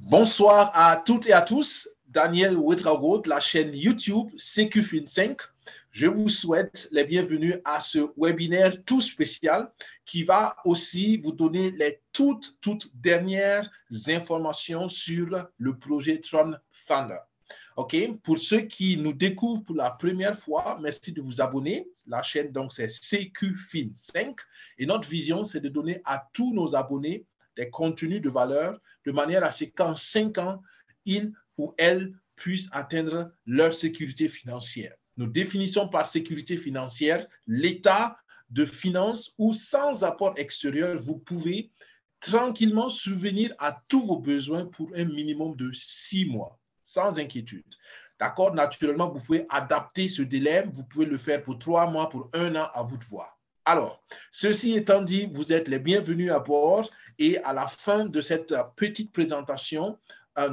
Bonsoir à toutes et à tous. Daniel Ouedraogo de la chaîne YouTube CQFin5. Je vous souhaite les bienvenus à ce webinaire tout spécial qui va aussi vous donner les toutes dernières informations sur le projet Tron Thunder. OK? Pour ceux qui nous découvrent pour la première fois, merci de vous abonner. La chaîne, donc, c'est CQFin5. Et notre vision, c'est de donner à tous nos abonnés des contenus de valeur de manière à ce qu'en 5 ans, ils ou elles puissent atteindre leur sécurité financière. Nous définissons par sécurité financière l'état de finances où, sans apport extérieur, vous pouvez tranquillement subvenir à tous vos besoins pour un minimum de 6 mois, sans inquiétude. D'accord? Naturellement, vous pouvez adapter ce délai. Vous pouvez le faire pour 3 mois, pour 1 an, à vous de voir. Alors, ceci étant dit, vous êtes les bienvenus à bord et à la fin de cette petite présentation,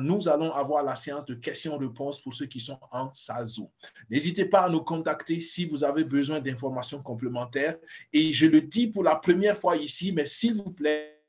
nous allons avoir la séance de questions-réponses pour ceux qui sont en salle Zoom. N'hésitez pas à nous contacter si vous avez besoin d'informations complémentaires. Et je le dis pour la première fois ici, mais s'il vous plaît,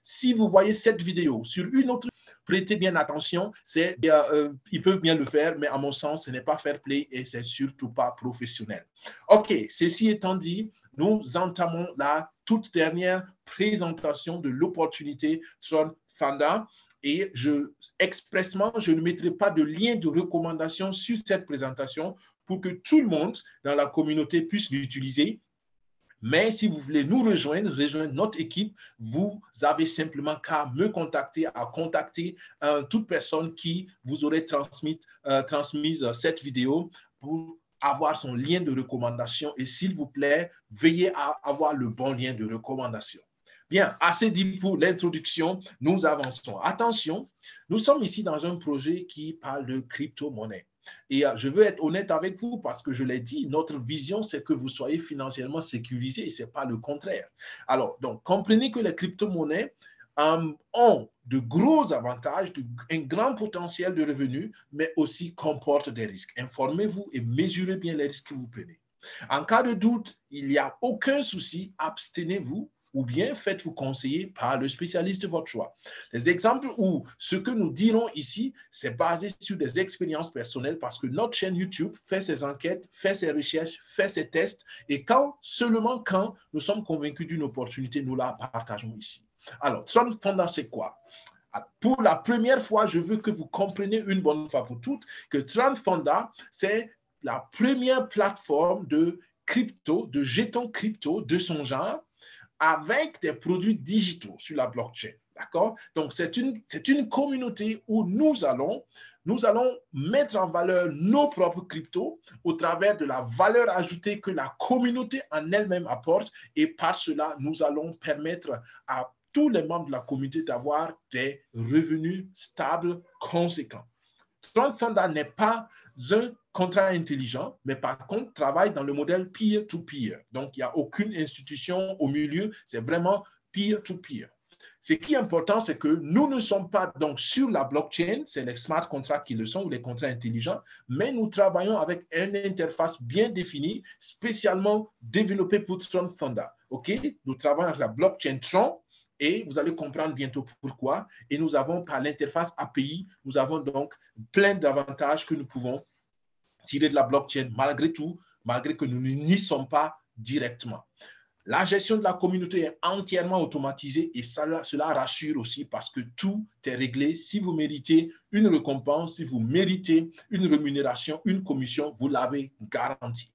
si vous voyez cette vidéo sur une autre, prêtez bien attention. Ils peuvent bien le faire, mais à mon sens, ce n'est pas fair play et c'est surtout pas professionnel. OK, ceci étant dit, nous entamons la toute dernière présentation de l'opportunité Tron Thunder. Et expressement, je ne mettrai pas de lien de recommandation sur cette présentation pour que tout le monde dans la communauté puisse l'utiliser. Mais si vous voulez nous rejoindre notre équipe, vous avez simplement qu'à me contacter, à contacter toute personne qui vous aurait transmise cette vidéo pour avoir son lien de recommandation. Et s'il vous plaît, veillez à avoir le bon lien de recommandation. Bien, assez dit pour l'introduction, nous avançons. Attention, nous sommes ici dans un projet qui parle de crypto-monnaie. Et je veux être honnête avec vous parce que je l'ai dit, notre vision, c'est que vous soyez financièrement sécurisé et ce n'est pas le contraire. Alors, donc, comprenez que les crypto-monnaies ont de gros avantages, un grand potentiel de revenus, mais aussi comportent des risques. Informez-vous et mesurez bien les risques que vous prenez. En cas de doute, il n'y a aucun souci, abstenez-vous ou bien faites-vous conseiller par le spécialiste de votre choix. Les exemples où ce que nous dirons ici, c'est basé sur des expériences personnelles parce que notre chaîne YouTube fait ses enquêtes, fait ses recherches, fait ses tests et seulement quand nous sommes convaincus d'une opportunité, nous la partageons ici. Alors, Tron Thunder, c'est quoi? Pour la première fois, je veux que vous compreniez une bonne fois pour toutes que Tron Thunder, c'est la première plateforme de crypto, de jetons crypto de son genre, avec des produits digitaux sur la blockchain. D'accord? Donc, c'est une communauté où nous allons mettre en valeur nos propres cryptos au travers de la valeur ajoutée que la communauté en elle-même apporte. Et par cela, nous allons permettre à tous les membres de la communauté d'avoir des revenus stables conséquents. Tron Thunder n'est pas un contrat intelligent, mais par contre, travaille dans le modèle peer-to-peer. Donc, il n'y a aucune institution au milieu, c'est vraiment peer-to-peer. Ce qui est important, c'est que nous ne sommes pas donc sur la blockchain, c'est les smart contracts qui le sont ou les contrats intelligents, mais nous travaillons avec une interface bien définie, spécialement développée pour Tron Thunder. OK? Nous travaillons avec la blockchain Tron. Et vous allez comprendre bientôt pourquoi. Et nous avons, par l'interface API, nous avons donc plein d'avantages que nous pouvons tirer de la blockchain, malgré tout, malgré que nous n'y sommes pas directement. La gestion de la communauté est entièrement automatisée et cela rassure aussi parce que tout est réglé. Si vous méritez une récompense, si vous méritez une rémunération, une commission, vous l'avez garantie.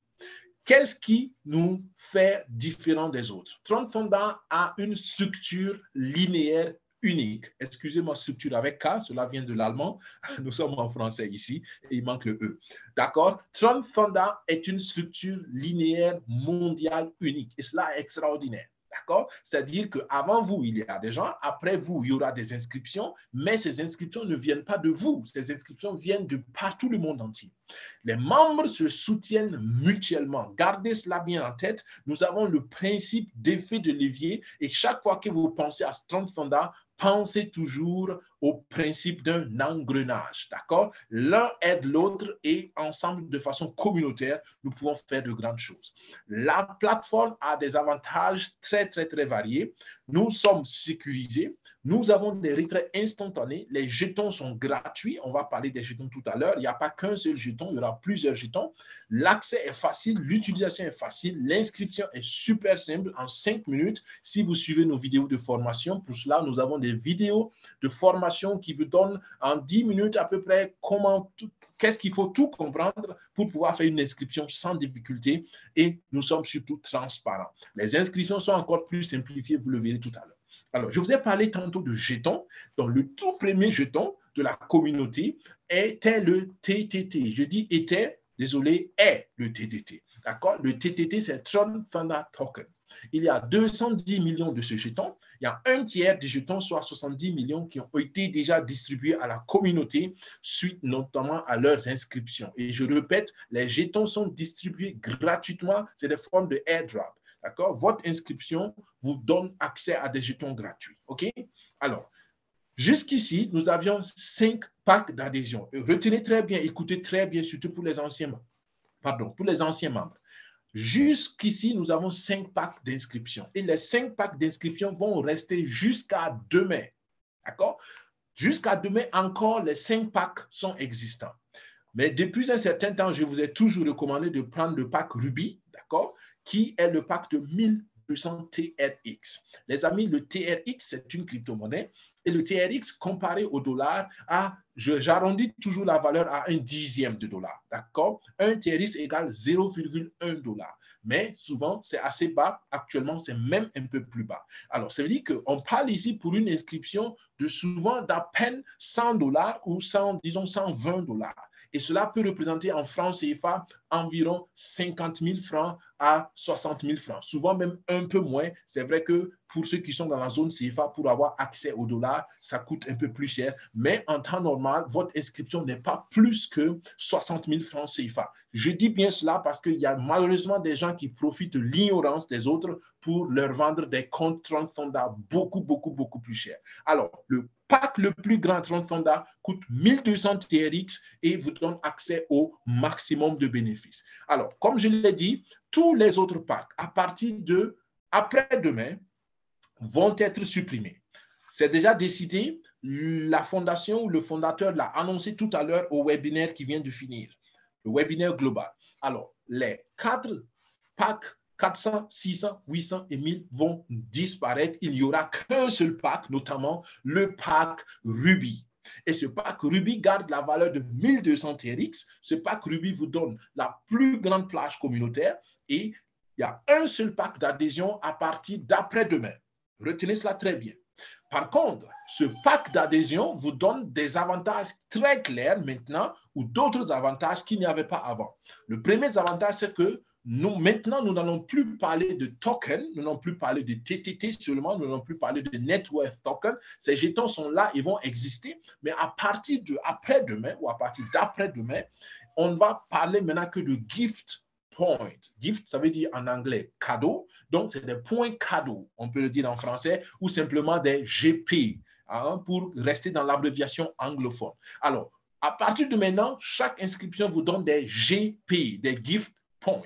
Qu'est-ce qui nous fait différents des autres? Tron Thunder a une structure linéaire unique. Excusez-moi, structure avec K, cela vient de l'allemand. Nous sommes en français ici et il manque le E. D'accord? Tron Thunder est une structure linéaire mondiale unique et cela est extraordinaire. D'accord? C'est-à-dire qu'avant vous, il y a des gens, après vous, il y aura des inscriptions, mais ces inscriptions ne viennent pas de vous. Ces inscriptions viennent de partout le monde entier. Les membres se soutiennent mutuellement. Gardez cela bien en tête. Nous avons le principe d'effet de levier et chaque fois que vous pensez à Tron Thunder, pensez toujours au principe d'un engrenage, d'accord? L'un aide l'autre et ensemble, de façon communautaire, nous pouvons faire de grandes choses. La plateforme a des avantages très, très, très variés. Nous sommes sécurisés. Nous avons des retraits instantanés. Les jetons sont gratuits. On va parler des jetons tout à l'heure. Il n'y a pas qu'un seul jeton, il y aura plusieurs jetons. L'accès est facile, l'utilisation est facile, l'inscription est super simple en 5 minutes si vous suivez nos vidéos de formation. Pour cela, nous avons des vidéos de formation qui vous donnent en 10 minutes à peu près qu'est-ce qu'il faut tout comprendre pour pouvoir faire une inscription sans difficulté, et nous sommes surtout transparents. Les inscriptions sont encore plus simplifiées, vous le verrez tout à l'heure. Alors, je vous ai parlé tantôt de jetons. Donc, le tout premier jeton de la communauté était le TTT. Je dis était, désolé, est le TTT. D'accord? Le TTT, c'est Tron Thunder Token. Il y a 210 millions de ce jeton. Il y a un tiers des jetons, soit 70 millions, qui ont été déjà distribués à la communauté suite notamment à leurs inscriptions. Et je répète, les jetons sont distribués gratuitement. C'est des formes de airdrop. D'accord? Votre inscription vous donne accès à des jetons gratuits. OK? Alors, jusqu'ici, nous avions 5 packs d'adhésion. Retenez très bien, écoutez très bien, surtout pour les anciens membres. Jusqu'ici, nous avons 5 packs d'inscription. Et les 5 packs d'inscription vont rester jusqu'à demain. D'accord? Jusqu'à demain, encore, les 5 packs sont existants. Mais depuis un certain temps, je vous ai toujours recommandé de prendre le pack Ruby, d'accord, qui est le pack de 1200 TRX. Les amis, le TRX, c'est une crypto-monnaie. Et le TRX, comparé au dollar, j'arrondis toujours la valeur à 1/10 de dollar. D'accord? Un TRX égale 0,1 dollar. Mais souvent, c'est assez bas. Actuellement, c'est même un peu plus bas. Alors, ça veut dire qu'on parle ici pour une inscription de souvent d'à peine 100 dollars ou 120 dollars. Et cela peut représenter en francs CFA environ 50 000 francs à 60 000 francs. Souvent même un peu moins. C'est vrai que pour ceux qui sont dans la zone CFA, pour avoir accès au dollar, ça coûte un peu plus cher. Mais en temps normal, votre inscription n'est pas plus que 60 000 francs CFA. Je dis bien cela parce qu'il y a malheureusement des gens qui profitent de l'ignorance des autres pour leur vendre des comptes Tron Thunder beaucoup, beaucoup, beaucoup plus cher. Alors, le pack le plus grand Tron Thunder coûte 1200 TRX et vous donne accès au maximum de bénéfices. Alors, comme je l'ai dit, tous les autres packs à partir de après-demain vont être supprimés. C'est déjà décidé, la fondation ou le fondateur l'a annoncé tout à l'heure au webinaire qui vient de finir, le webinaire global. Alors, les 4 packs 400, 600, 800 et 1000 vont disparaître. Il n'y aura qu'un seul pack, notamment le pack Ruby. Et ce pack Ruby garde la valeur de 1200 TRX. Ce pack Ruby vous donne la plus grande plage communautaire et il y a un seul pack d'adhésion à partir d'après-demain. Retenez cela très bien. Par contre, ce pack d'adhésion vous donne des avantages très clairs maintenant ou d'autres avantages qu'il n'y avait pas avant. Le premier avantage, c'est que maintenant, nous n'allons plus parler de token, nous n'allons plus parler de TTT seulement, nous n'allons plus parler de net worth token. Ces jetons sont là, ils vont exister, mais à partir de après-demain ou à partir d'après-demain, on ne va parler maintenant que de gift point. Gift, ça veut dire en anglais cadeau, donc c'est des points cadeaux, on peut le dire en français, ou simplement des GP, hein, pour rester dans l'abréviation anglophone. Alors, à partir de maintenant, chaque inscription vous donne des GP, des gift points.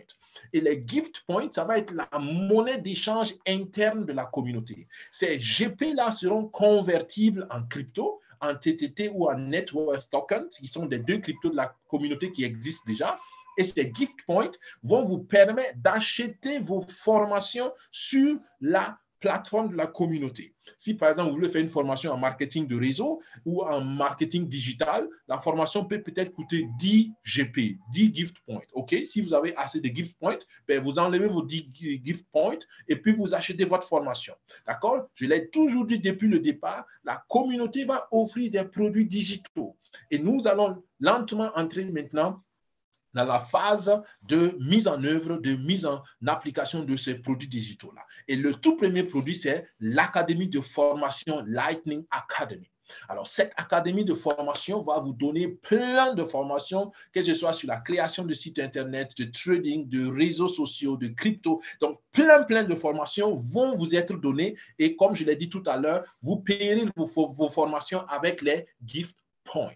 Et les gift points, ça va être la monnaie d'échange interne de la communauté. Ces GP-là seront convertibles en crypto, en TTT ou en net worth token, qui sont les deux cryptos de la communauté qui existent déjà. Et ces gift points vont vous permettre d'acheter vos formations sur la plateforme de la communauté. Si par exemple, vous voulez faire une formation en marketing de réseau ou en marketing digital, la formation peut peut-être coûter 10 GP, 10 gift points. OK? Si vous avez assez de gift points, ben vous enlevez vos 10 gift points et puis vous achetez votre formation. D'accord? Je l'ai toujours dit depuis le départ, la communauté va offrir des produits digitaux. Et nous allons lentement entrer maintenant dans la phase de mise en œuvre, de mise en application de ces produits digitaux-là. Et le tout premier produit, c'est l'Académie de formation Lightning Academy. Alors, cette académie de formation va vous donner plein de formations, que ce soit sur la création de sites Internet, de trading, de réseaux sociaux, de crypto. Donc, plein de formations vont vous être données. Et comme je l'ai dit tout à l'heure, vous payerez vos formations avec les gift points.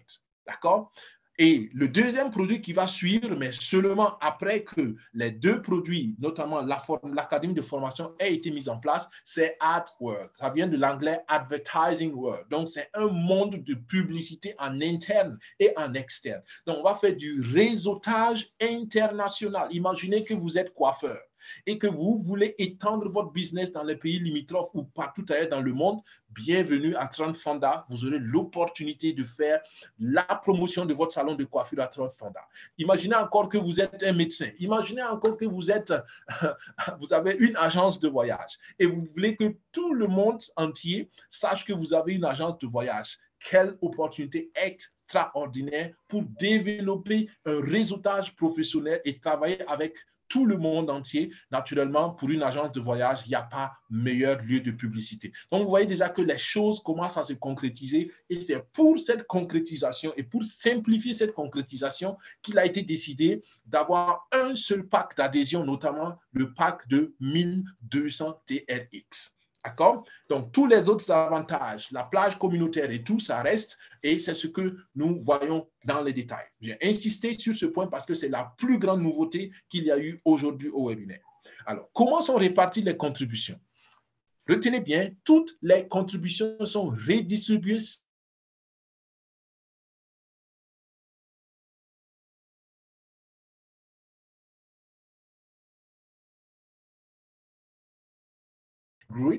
D'accord? Et le deuxième produit qui va suivre, mais seulement après que les deux produits, notamment l'académie de formation, aient été mis en place, c'est AdWords. Ça vient de l'anglais Advertising World. Donc, c'est un monde de publicité en interne et en externe. Donc, on va faire du réseautage international. Imaginez que vous êtes coiffeur et que vous voulez étendre votre business dans les pays limitrophes ou partout ailleurs dans le monde, bienvenue à Trend Fonda. Vous aurez l'opportunité de faire la promotion de votre salon de coiffure à Trend Fonda. Imaginez encore que vous êtes un médecin. Imaginez encore que vous avez une agence de voyage et vous voulez que tout le monde entier sache que vous avez une agence de voyage. Quelle opportunité extraordinaire pour développer un réseautage professionnel et travailler avec tout le monde entier. Naturellement, pour une agence de voyage, il n'y a pas meilleur lieu de publicité. Donc, vous voyez déjà que les choses commencent à se concrétiser et c'est pour cette concrétisation et pour simplifier cette concrétisation qu'il a été décidé d'avoir un seul pack d'adhésion, notamment le pack de 1200 TRX. D'accord? Donc, tous les autres avantages, la plage communautaire et tout, ça reste et c'est ce que nous voyons dans les détails. J'ai insisté sur ce point parce que c'est la plus grande nouveauté qu'il y a eu aujourd'hui au webinaire. Alors, comment sont réparties les contributions? Retenez bien, toutes les contributions sont redistribuées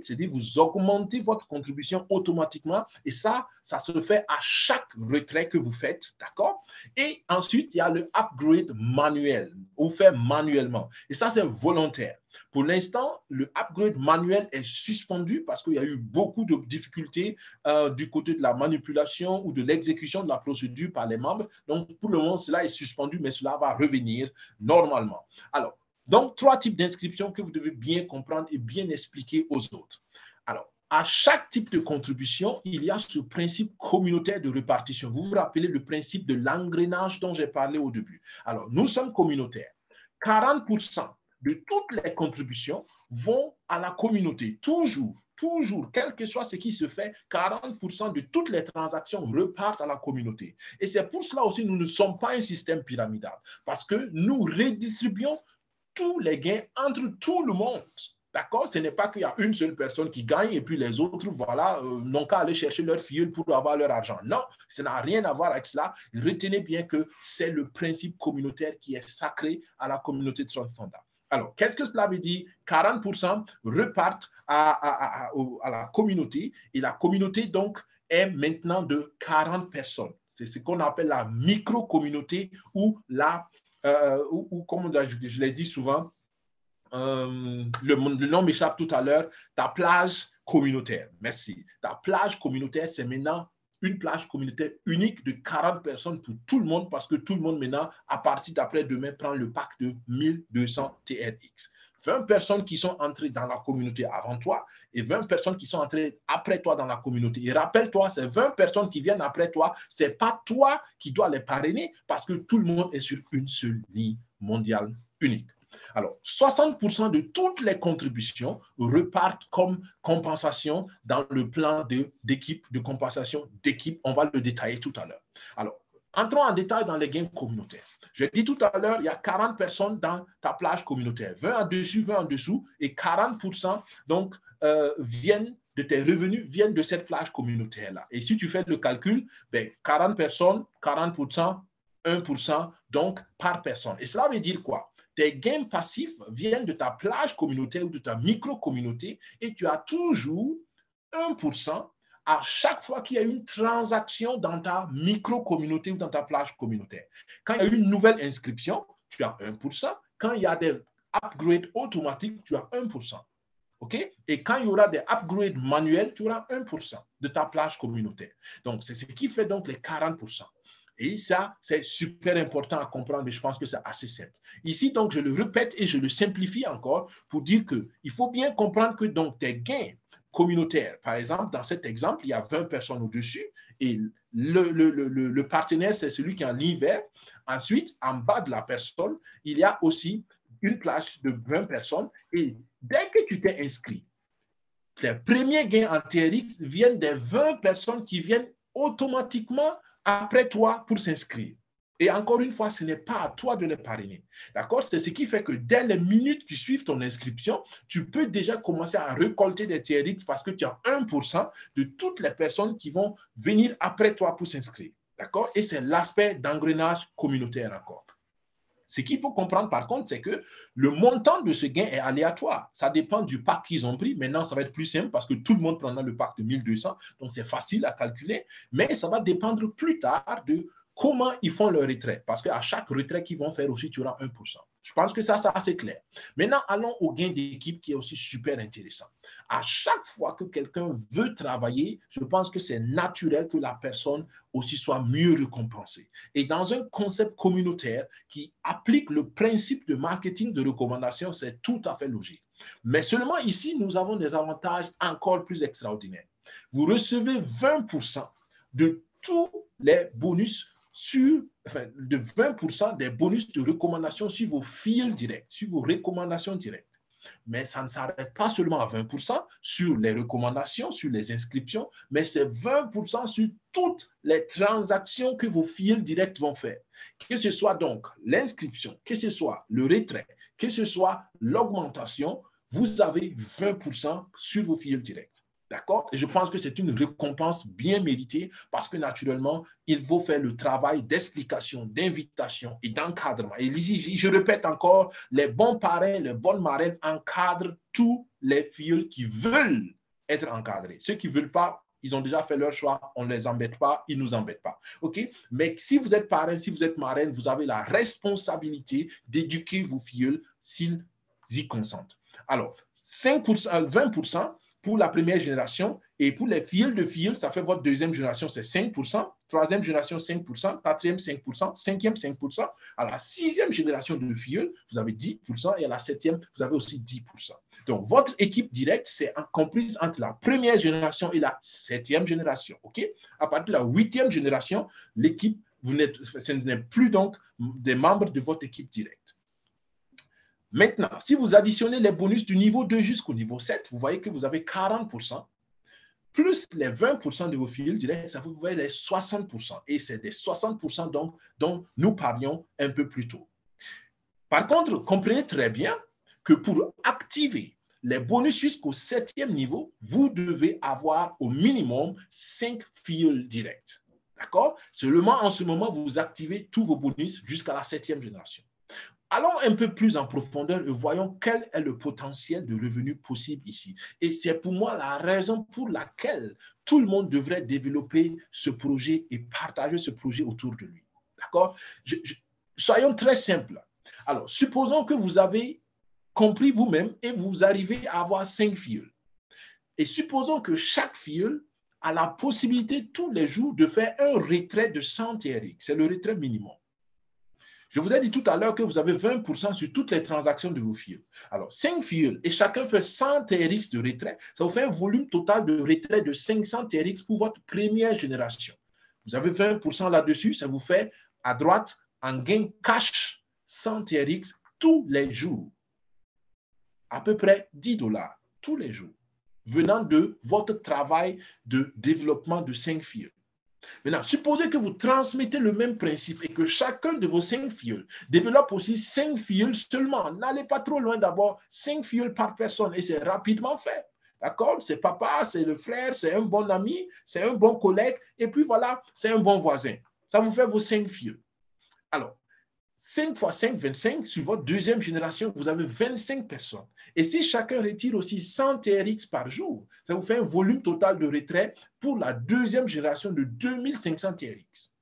c'est-à-dire vous augmentez votre contribution automatiquement et ça se fait à chaque retrait que vous faites, d'accord? Et ensuite, il y a le upgrade manuel, ou fait manuellement. Et ça, c'est volontaire. Pour l'instant, le upgrade manuel est suspendu parce qu'il y a eu beaucoup de difficultés du côté de la manipulation ou de l'exécution de la procédure par les membres. Donc, pour le moment, cela est suspendu, mais cela va revenir normalement. Alors, donc, 3 types d'inscriptions que vous devez bien comprendre et bien expliquer aux autres. Alors, à chaque type de contribution, il y a ce principe communautaire de répartition. Vous vous rappelez le principe de l'engrenage dont j'ai parlé au début. Alors, nous sommes communautaires. 40% de toutes les contributions vont à la communauté. Toujours, quel que soit ce qui se fait, 40% de toutes les transactions repartent à la communauté. Et c'est pour cela aussi que nous ne sommes pas un système pyramidal, parce que nous redistribuons tous les gains entre tout le monde. D'accord? Ce n'est pas qu'il y a une seule personne qui gagne et puis les autres, voilà, n'ont qu'à aller chercher leur filleul pour avoir leur argent. Non, ça n'a rien à voir avec cela. Retenez bien que c'est le principe communautaire qui est sacré à la communauté de Trend Fonda. Alors, qu'est-ce que cela veut dire? 40% repartent à la communauté et la communauté, donc, est maintenant de 40 personnes. C'est ce qu'on appelle la micro-communauté ou comme je l'ai dit souvent, le nom m'échappe tout à l'heure, ta plage communautaire. Merci. Ta plage communautaire, c'est maintenant une plage communautaire unique de 40 personnes pour tout le monde parce que tout le monde maintenant, à partir d'après-demain, prend le pack de 1200 TRX. 20 personnes qui sont entrées dans la communauté avant toi et 20 personnes qui sont entrées après toi dans la communauté. Et rappelle-toi, ces 20 personnes qui viennent après toi, ce n'est pas toi qui dois les parrainer parce que tout le monde est sur une seule ligne mondiale unique. Alors, 60% de toutes les contributions repartent comme compensation dans le plan d'équipe, de compensation d'équipe. On va le détailler tout à l'heure. Alors, entrons en détail dans les gains communautaires. Je dit tout à l'heure, il y a 40 personnes dans ta plage communautaire, 20 en dessus, 20 en dessous, et 40% donc, viennent de tes revenus viennent de cette plage communautaire-là. Et si tu fais le calcul, ben, 40 personnes, 40%, 1%, donc par personne. Et cela veut dire quoi? Tes gains passifs viennent de ta plage communautaire ou de ta micro-communauté et tu as toujours 1% à chaque fois qu'il y a une transaction dans ta micro-communauté ou dans ta plage communautaire. Quand il y a une nouvelle inscription, tu as 1%. Quand il y a des upgrades automatiques, tu as 1%. OK? Et quand il y aura des upgrades manuels, tu auras 1% de ta plage communautaire. Donc, c'est ce qui fait donc les 40%. Et ça, c'est super important à comprendre, mais je pense que c'est assez simple. Ici, donc, je le répète et je le simplifie encore pour dire qu'il faut bien comprendre que donc, tes gains communautaire. Par exemple, dans cet exemple, il y a 20 personnes au-dessus et le partenaire, c'est celui qui est en ligne verte. Ensuite, en bas de la personne, il y a aussi une plage de 20 personnes et dès que tu t'es inscrit, les premiers gains en TRX viennent des 20 personnes qui viennent automatiquement après toi pour s'inscrire. Et encore une fois, ce n'est pas à toi de les parrainer. D'accord? C'est ce qui fait que dès les minutes qui suivent ton inscription, tu peux déjà commencer à récolter des TRX parce que tu as 1% de toutes les personnes qui vont venir après toi pour s'inscrire. D'accord? Et c'est l'aspect d'engrenage communautaire encore. Ce qu'il faut comprendre par contre, c'est que le montant de ce gain est aléatoire. Ça dépend du pack qu'ils ont pris. Maintenant, ça va être plus simple parce que tout le monde prendra le pack de 1200. Donc, c'est facile à calculer. Mais ça va dépendre plus tard de comment ils font leur retrait. Parce qu'à chaque retrait qu'ils vont faire aussi, tu auras 1%. Je pense que ça, c'est assez clair. Maintenant, allons au gain d'équipe qui est aussi super intéressant. À chaque fois que quelqu'un veut travailler, je pense que c'est naturel que la personne aussi soit mieux récompensée. Et dans un concept communautaire qui applique le principe de marketing de recommandation, c'est tout à fait logique. Mais seulement ici, nous avons des avantages encore plus extraordinaires. Vous recevez 20% de tous les bonus de 20% des bonus de recommandation sur vos fils directs, sur vos recommandations directes. Mais ça ne s'arrête pas seulement à 20% sur les recommandations, sur les inscriptions, mais c'est 20% sur toutes les transactions que vos fils directs vont faire. Que ce soit donc l'inscription, que ce soit le retrait, que ce soit l'augmentation, vous avez 20% sur vos fils directs. D'accord? Et je pense que c'est une récompense bien méritée parce que naturellement, il faut faire le travail d'explication, d'invitation et d'encadrement. Et ici, je répète encore, les bons parrains, les bonnes marraines encadrent tous les filles qui veulent être encadrés. Ceux qui ne veulent pas, ils ont déjà fait leur choix, on ne les embête pas, ils ne nous embêtent pas. OK? Mais si vous êtes parrain, si vous êtes marraine, vous avez la responsabilité d'éduquer vos filles s'ils y consentent. Alors, 5%, 20%, pour la première génération, et pour les filles de filles, ça fait votre deuxième génération, c'est 5%, troisième génération, 5%, quatrième, 5%, cinquième, 5%. À la sixième génération de filles, vous avez 10%, et à la septième, vous avez aussi 10%. Donc, votre équipe directe, c'est comprise entre la première génération et la septième génération. OK? À partir de la huitième génération, l'équipe, ce n'est plus donc des membres de votre équipe directe. Maintenant, si vous additionnez les bonus du niveau 2 jusqu'au niveau 7, vous voyez que vous avez 40%, plus les 20% de vos fils directs, ça vous voyez les 60%. Et c'est des 60% donc, dont nous parlions un peu plus tôt. Par contre, comprenez très bien que pour activer les bonus jusqu'au 7e niveau, vous devez avoir au minimum 5 fils directs. D'accord? Seulement en ce moment, vous activez tous vos bonus jusqu'à la 7e génération. Allons un peu plus en profondeur et voyons quel est le potentiel de revenus possible ici. Et c'est pour moi la raison pour laquelle tout le monde devrait développer ce projet et partager ce projet autour de lui. D'accord? Soyons très simples. Alors, supposons que vous avez compris vous-même et vous arrivez à avoir 5 filles. Et supposons que chaque fille a la possibilité tous les jours de faire un retrait de 100 TRX. C'est le retrait minimum. Je vous ai dit tout à l'heure que vous avez 20% sur toutes les transactions de vos filles. Alors, 5 filles et chacun fait 100 TRX de retrait. Ça vous fait un volume total de retrait de 500 TRX pour votre première génération. Vous avez 20% là-dessus, ça vous fait à droite un gain cash 100 TRX tous les jours. À peu près $10 tous les jours, venant de votre travail de développement de 5 filles. Maintenant, supposez que vous transmettez le même principe et que chacun de vos 5 filles développe aussi 5 filles seulement. N'allez pas trop loin d'abord, 5 filles par personne et c'est rapidement fait. D'accord? C'est papa, c'est le frère, c'est un bon ami, c'est un bon collègue et puis voilà, c'est un bon voisin. Ça vous fait vos 5 filles. Alors, 5 fois 5, 25, sur votre deuxième génération, vous avez 25 personnes. Et si chacun retire aussi 100 TRX par jour, ça vous fait un volume total de retrait pour la deuxième génération de 2500 TRX.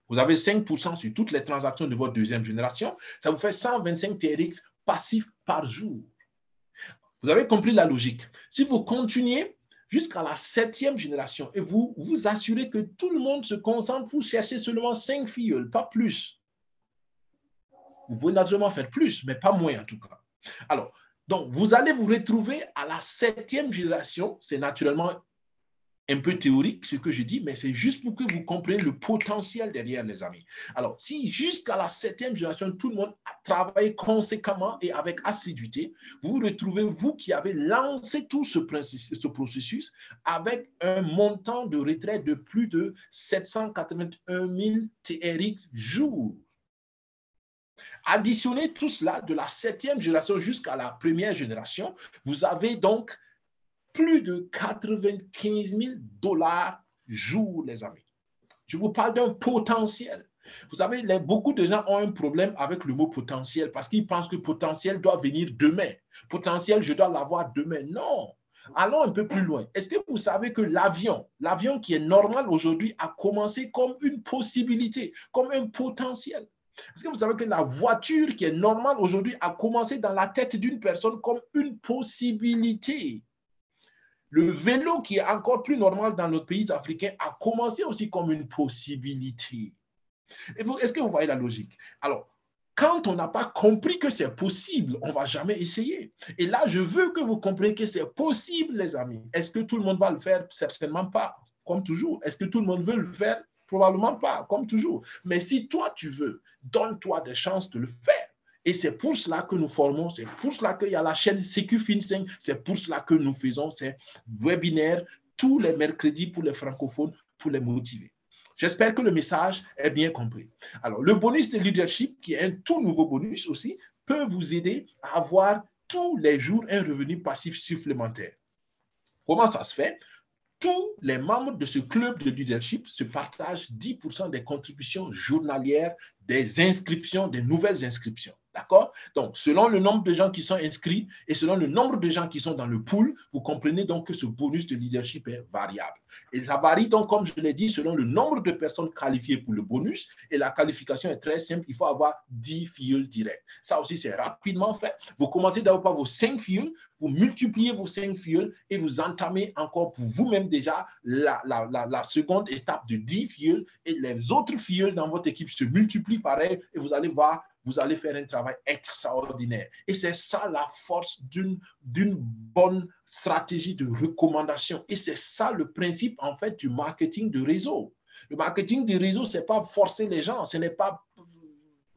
Vous avez 5% sur toutes les transactions de votre deuxième génération, ça vous fait 125 TRX passifs par jour. Vous avez compris la logique. Si vous continuez jusqu'à la 7e génération et vous vous assurez que tout le monde se concentre pour chercher seulement 5 filles, pas plus. Vous pouvez naturellement faire plus, mais pas moins en tout cas. Alors, Donc, vous allez vous retrouver à la 7e génération. C'est naturellement un peu théorique ce que je dis, mais c'est juste pour que vous compreniez le potentiel derrière, les amis. Alors, si jusqu'à la 7e génération, tout le monde a travaillé conséquemment et avec assiduité, vous vous retrouvez, vous qui avez lancé tout ce processus avec un montant de retraite de plus de 781 000 TRX jour. Additionnez tout cela de la 7e génération jusqu'à la première génération, vous avez donc plus de 95 000 $ jour, les amis. Je vous parle d'un potentiel. Vous savez, beaucoup de gens ont un problème avec le mot potentiel parce qu'ils pensent que potentiel doit venir demain. Potentiel, je dois l'avoir demain. Non. Allons un peu plus loin. Est-ce que vous savez que l'avion qui est normal aujourd'hui, a commencé comme une possibilité, comme un potentiel? Est-ce que vous savez que la voiture qui est normale aujourd'hui a commencé dans la tête d'une personne comme une possibilité? Le vélo, qui est encore plus normal dans nos pays africains, a commencé aussi comme une possibilité. Est-ce que vous voyez la logique? Alors, quand on n'a pas compris que c'est possible, on ne va jamais essayer. Et là, je veux que vous compreniez que c'est possible, les amis. Est-ce que tout le monde va le faire? Certainement pas, comme toujours. Est-ce que tout le monde veut le faire? Probablement pas, comme toujours. Mais si toi, tu veux, donne-toi des chances de le faire. Et c'est pour cela que nous formons, c'est pour cela qu'il y a la chaîne CQFin5, c'est pour cela que nous faisons ces webinaires tous les mercredis pour les francophones, pour les motiver. J'espère que le message est bien compris. Alors, le bonus de leadership, qui est un tout nouveau bonus aussi, peut vous aider à avoir tous les jours un revenu passif supplémentaire. Comment ça se fait? Tous les membres de ce club de leadership se partagent 10% des contributions journalières des inscriptions, des nouvelles inscriptions. D'accord? Donc, selon le nombre de gens qui sont inscrits et selon le nombre de gens qui sont dans le pool, vous comprenez donc que ce bonus de leadership est variable. Et ça varie donc, comme je l'ai dit, selon le nombre de personnes qualifiées pour le bonus. Et la qualification est très simple. Il faut avoir 10 fuels directs. Ça aussi, c'est rapidement fait. Vous commencez d'abord par vos 5 fuels, vous multipliez vos 5 fuels et vous entamez encore pour vous-même déjà la seconde étape de 10 fuels. Et les autres fuels dans votre équipe se multiplient pareil et vous allez voir, vous allez faire un travail extraordinaire. Et c'est ça la force d'une bonne stratégie de recommandation. Et c'est ça le principe, en fait, du marketing de réseau. Le marketing de réseau, ce n'est pas forcer les gens, ce n'est pas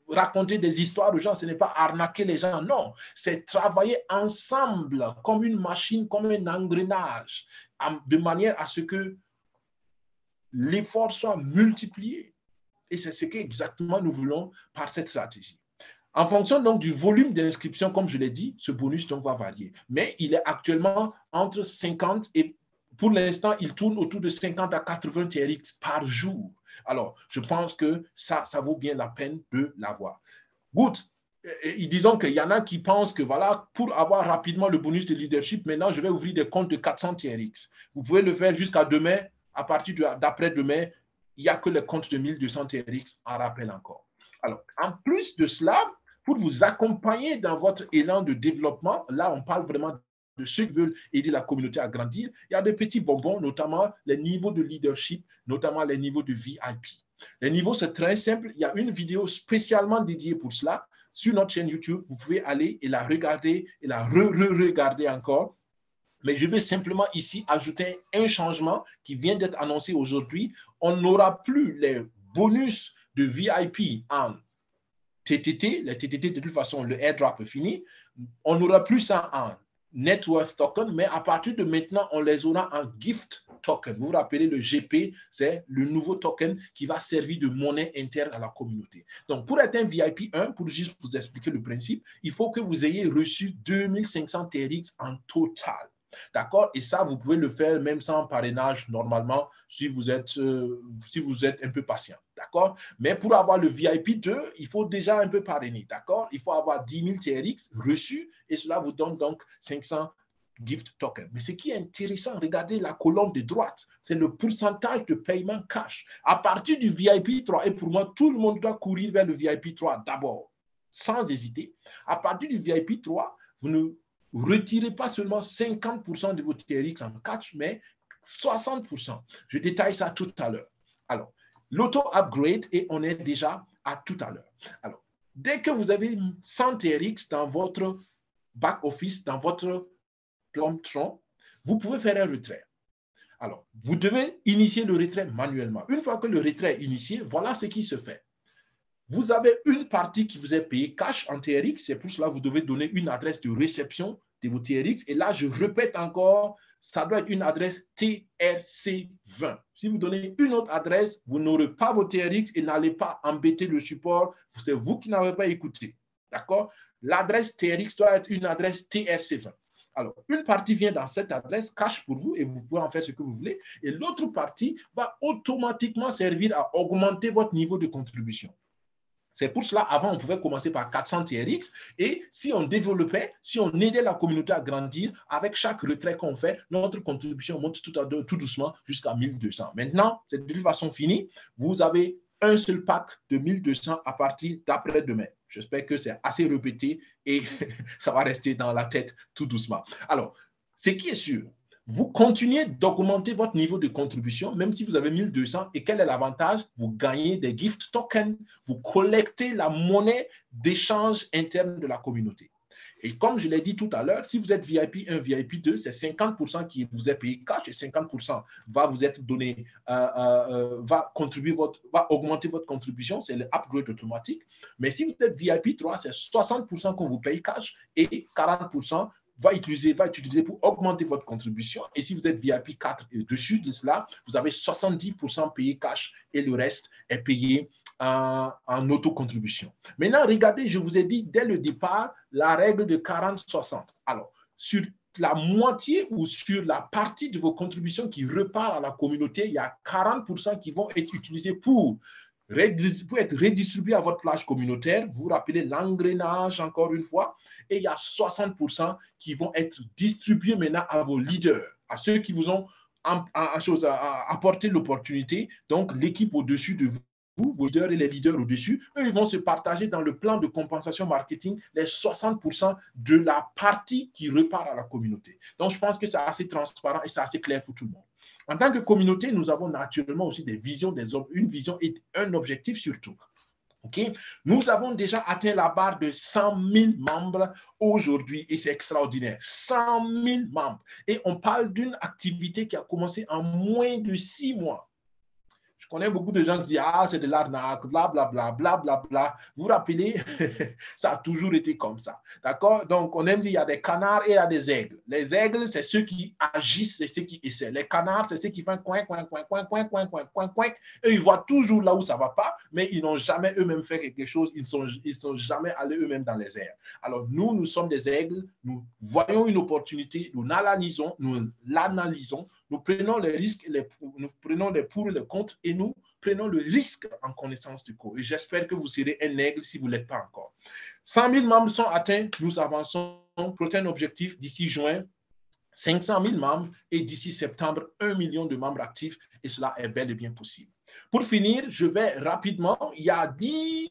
raconter des histoires aux gens, ce n'est pas arnaquer les gens, non. C'est travailler ensemble comme une machine, comme un engrenage, de manière à ce que l'effort soit multiplié. Et c'est ce qu'exactement nous voulons par cette stratégie. En fonction donc du volume d'inscription, comme je l'ai dit, ce bonus donc va varier. Mais il est actuellement entre 50 et pour l'instant, il tourne autour de 50 à 80 TRX par jour. Alors, je pense que ça vaut bien la peine de l'avoir. Good. Disons qu'il y en a qui pensent que voilà, pour avoir rapidement le bonus de leadership, maintenant, je vais ouvrir des comptes de 400 TRX. Vous pouvez le faire jusqu'à demain. À partir d'après-demain, il n'y a que les comptes de 1200 TRX en rappel encore. Alors, en plus de cela, pour vous accompagner dans votre élan de développement, là, on parle vraiment de ceux qui veulent aider la communauté à grandir. Il y a des petits bonbons, notamment les niveaux de leadership, notamment les niveaux de VIP. Les niveaux, c'est très simple. Il y a une vidéo spécialement dédiée pour cela sur notre chaîne YouTube. Vous pouvez aller et la regarder et la re-regarder encore. Mais je vais simplement ici ajouter un changement qui vient d'être annoncé aujourd'hui. On n'aura plus les bonus de VIP en TTT. Les TTT, de toute façon, le airdrop est fini. On n'aura plus ça en Net Worth Token, mais à partir de maintenant, on les aura en Gift Token. Vous vous rappelez, le GP, c'est le nouveau token qui va servir de monnaie interne à la communauté. Donc, pour être un VIP 1, pour juste vous expliquer le principe, il faut que vous ayez reçu 2500 TRX en total. D'accord? Et ça, vous pouvez le faire même sans parrainage normalement si vous êtes un peu patient. D'accord? Mais pour avoir le VIP 2, il faut déjà un peu parrainer. D'accord? Il faut avoir 10 000 TRX reçus et cela vous donne donc 500 gift tokens. Mais ce qui est intéressant, regardez la colonne de droite, c'est le pourcentage de paiement cash. À partir du VIP 3, et pour moi, tout le monde doit courir vers le VIP 3 d'abord, sans hésiter. À partir du VIP 3, vous ne retirez pas seulement 50% de vos TRX en cash, mais 60%. Je détaille ça tout à l'heure. Alors, l'auto-upgrade, et on est déjà à tout à l'heure. Alors, dès que vous avez 100 TRX dans votre back-office, dans votre plateforme Tron, vous pouvez faire un retrait. Alors, vous devez initier le retrait manuellement. Une fois que le retrait est initié, voilà ce qui se fait. Vous avez une partie qui vous est payée cash en TRX, c'est pour cela que vous devez donner une adresse de réception de vos TRX. Et là, je répète encore, ça doit être une adresse TRC20. Si vous donnez une autre adresse, vous n'aurez pas vos TRX et n'allez pas embêter le support. C'est vous qui n'avez pas écouté. D'accord? L'adresse TRX doit être une adresse TRC20. Alors, une partie vient dans cette adresse cash pour vous et vous pouvez en faire ce que vous voulez. Et l'autre partie va automatiquement servir à augmenter votre niveau de contribution. C'est pour cela, avant, on pouvait commencer par 400 TRX et si on développait, si on aidait la communauté à grandir, avec chaque retrait qu'on fait, notre contribution monte tout doucement jusqu'à 1200. Maintenant, c'est de toute façon fini. Vous avez un seul pack de 1200 à partir d'après-demain. J'espère que c'est assez répété et ça va rester dans la tête tout doucement. Alors, ce qui est sûr, vous continuez d'augmenter votre niveau de contribution, même si vous avez 1200. Et quel est l'avantage? Vous gagnez des gift tokens, vous collectez la monnaie d'échange interne de la communauté. Et comme je l'ai dit tout à l'heure, si vous êtes VIP 1, VIP 2, c'est 50% qui vous est payé cash et 50% va vous être donné, va augmenter votre contribution, c'est le upgrade automatique. Mais si vous êtes VIP 3, c'est 60% qu'on vous paye cash et 40% va utiliser pour augmenter votre contribution. Et si vous êtes VIP 4 et dessus de cela, vous avez 70% payé cash et le reste est payé en autocontribution. Maintenant, regardez, je vous ai dit dès le départ la règle de 40-60. Alors, sur la moitié ou sur la partie de vos contributions qui repart à la communauté, il y a 40% qui vont être utilisés pour être redistribué à votre plage communautaire. Vous vous rappelez l'engrenage encore une fois. Et il y a 60% qui vont être distribués maintenant à vos leaders, à ceux qui vous ont apporté l'opportunité. Donc, l'équipe au-dessus de vous, vos leaders et les leaders au-dessus, eux, ils vont se partager dans le plan de compensation marketing les 60% de la partie qui repart à la communauté. Donc, je pense que c'est assez transparent et c'est assez clair pour tout le monde. En tant que communauté, nous avons naturellement aussi des visions, une vision et un objectif surtout. Okay? Nous avons déjà atteint la barre de 100 000 membres aujourd'hui et c'est extraordinaire. 100 000 membres. Et on parle d'une activité qui a commencé en moins de 6 mois. Je connais beaucoup de gens qui disent « Ah, c'est de l'arnaque, blablabla, blablabla. » Vous vous rappelez, ça a toujours été comme ça. D'accord? Donc, on aime dire qu'il y a des canards et il y a des aigles. Les aigles, c'est ceux qui agissent, c'est ceux qui essaient. Les canards, c'est ceux qui font coin, coin, coin, coin, coin, coin, coin, coin, coin. Eux, ils voient toujours là où ça ne va pas, mais ils n'ont jamais eux-mêmes fait quelque chose. Ils ne sont jamais allés eux-mêmes dans les airs. Alors, nous sommes des aigles. Nous voyons une opportunité, nous l'analysons, nous prenons les risques, nous prenons les pour et les contre et nous prenons le risque en connaissance de cause. Et j'espère que vous serez un aigle si vous ne l'êtes pas encore. 100 000 membres sont atteints. Nous avançons pour un objectif d'ici juin. 500 000 membres et d'ici septembre, 1 million de membres actifs et cela est bel et bien possible. Pour finir, je vais rapidement, il y a 10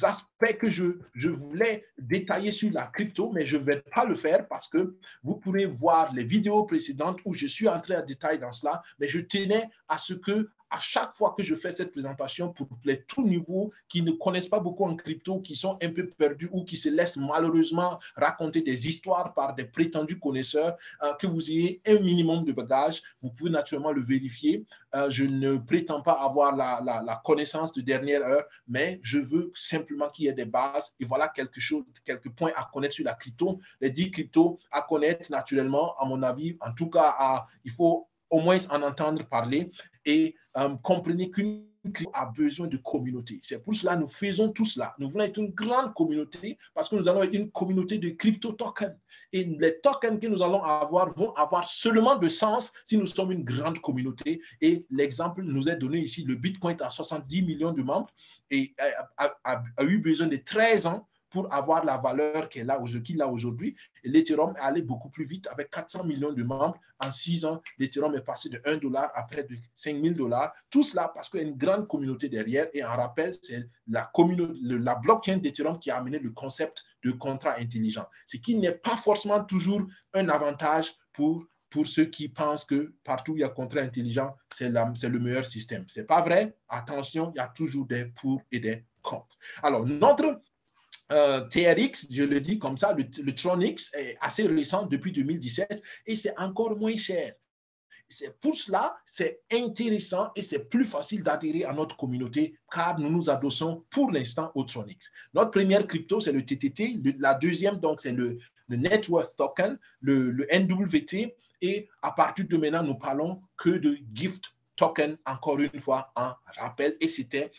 aspects que je voulais détailler sur la crypto, mais je ne vais pas le faire parce que vous pourrez voir les vidéos précédentes où je suis entré en détail dans cela, mais je tenais à ce que à chaque fois que je fais cette présentation pour les tout nouveaux qui ne connaissent pas beaucoup en crypto, qui sont un peu perdus ou qui se laissent malheureusement raconter des histoires par des prétendus connaisseurs, que vous ayez un minimum de bagage. Vous pouvez naturellement le vérifier. Je ne prétends pas avoir la connaissance de dernière heure, mais je veux simplement qu'il y ait des bases. Et voilà quelques points à connaître sur la crypto. Les 10 cryptos à connaître naturellement, à mon avis, en tout cas, il faut au moins en entendre parler et comprenez qu'une crypto a besoin de communauté. C'est pour cela que nous faisons tout cela. Nous voulons être une grande communauté parce que nous allons être une communauté de crypto tokens. Et les tokens que nous allons avoir vont avoir seulement de sens si nous sommes une grande communauté. Et l'exemple nous est donné ici. Le Bitcoin a 70 millions de membres et a eu besoin de 13 ans pour avoir la valeur qu'il a aujourd'hui. Et l'Ethereum est allé beaucoup plus vite avec 400 millions de membres. En 6 ans, l'Ethereum est passé de $1 à près de $5 000. Tout cela parce qu'il y a une grande communauté derrière. Et en rappel, c'est la blockchain d'Ethereum qui a amené le concept de contrat intelligent. Ce qui n'est pas forcément toujours un avantage pour ceux qui pensent que partout où il y a contrat intelligent, c'est le meilleur système. Ce n'est pas vrai. Attention, il y a toujours des pour et des contre. Alors, notre TRX, je le dis comme ça, le Tronix est assez récent depuis 2017 et c'est encore moins cher. C'est pour cela, c'est intéressant et c'est plus facile d'adhérer à notre communauté car nous nous adossons pour l'instant au Tronix. Notre première crypto, c'est le TTT. La deuxième, donc, c'est le Net Worth Token, le NWT. Et à partir de maintenant, nous parlons que de Gift Token, encore une fois, en rappel. Et c'était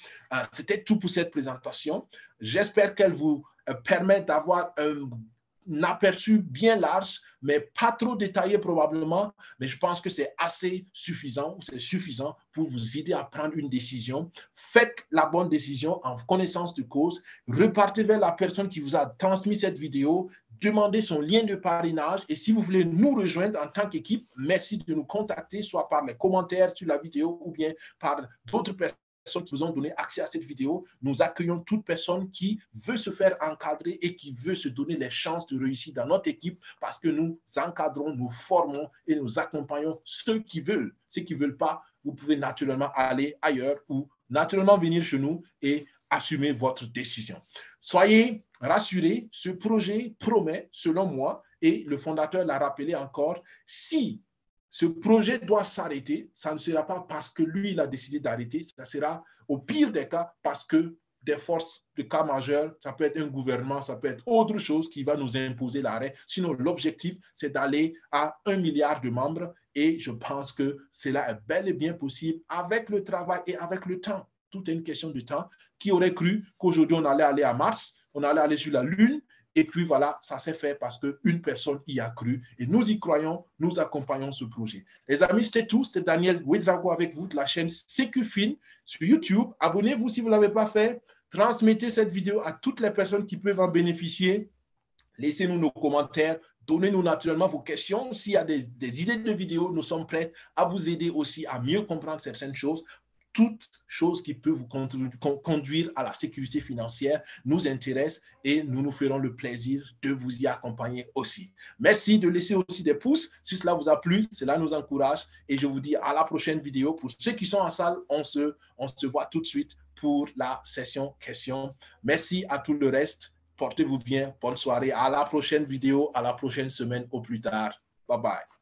tout pour cette présentation. J'espère qu'elle vous permet d'avoir un aperçu bien large, mais pas trop détaillé probablement, mais je pense que c'est assez suffisant, c'est suffisant pour vous aider à prendre une décision. Faites la bonne décision en connaissance de cause, repartez vers la personne qui vous a transmis cette vidéo, demandez son lien de parrainage et si vous voulez nous rejoindre en tant qu'équipe, merci de nous contacter, soit par les commentaires sur la vidéo ou bien par d'autres personnes qui vous ont donné accès à cette vidéo. Nous accueillons toute personne qui veut se faire encadrer et qui veut se donner les chances de réussir dans notre équipe parce que nous encadrons, nous formons et nous accompagnons ceux qui veulent. Ceux qui ne veulent pas, vous pouvez naturellement aller ailleurs ou naturellement venir chez nous et assumer votre décision. Soyez rassurés, ce projet promet, selon moi, et le fondateur l'a rappelé encore, si ce projet doit s'arrêter, ça ne sera pas parce que lui, il a décidé d'arrêter, ça sera au pire des cas parce que des forces de cas majeurs, ça peut être un gouvernement, ça peut être autre chose qui va nous imposer l'arrêt. Sinon, l'objectif, c'est d'aller à 1 milliard de membres et je pense que cela est bel et bien possible avec le travail et avec le temps. Tout est une question de temps. Qui aurait cru qu'aujourd'hui, on allait aller à Mars, on allait aller sur la Lune, et puis voilà, ça s'est fait parce qu'une personne y a cru. Et nous y croyons, nous accompagnons ce projet. Les amis, c'était tout. C'était Daniel Ouedraogo avec vous de la chaîne Sécufin sur YouTube. Abonnez-vous si vous ne l'avez pas fait. Transmettez cette vidéo à toutes les personnes qui peuvent en bénéficier. Laissez-nous nos commentaires. Donnez-nous naturellement vos questions. S'il y a des idées de vidéos, nous sommes prêts à vous aider aussi à mieux comprendre certaines choses. Toute chose qui peut vous conduire à la sécurité financière nous intéresse et nous nous ferons le plaisir de vous y accompagner aussi. Merci de laisser aussi des pouces. Si cela vous a plu, cela nous encourage et je vous dis à la prochaine vidéo. Pour ceux qui sont en salle, on se voit tout de suite pour la session questions. Merci à tout le reste. Portez-vous bien. Bonne soirée. À la prochaine vidéo, à la prochaine semaine au plus tard. Bye bye.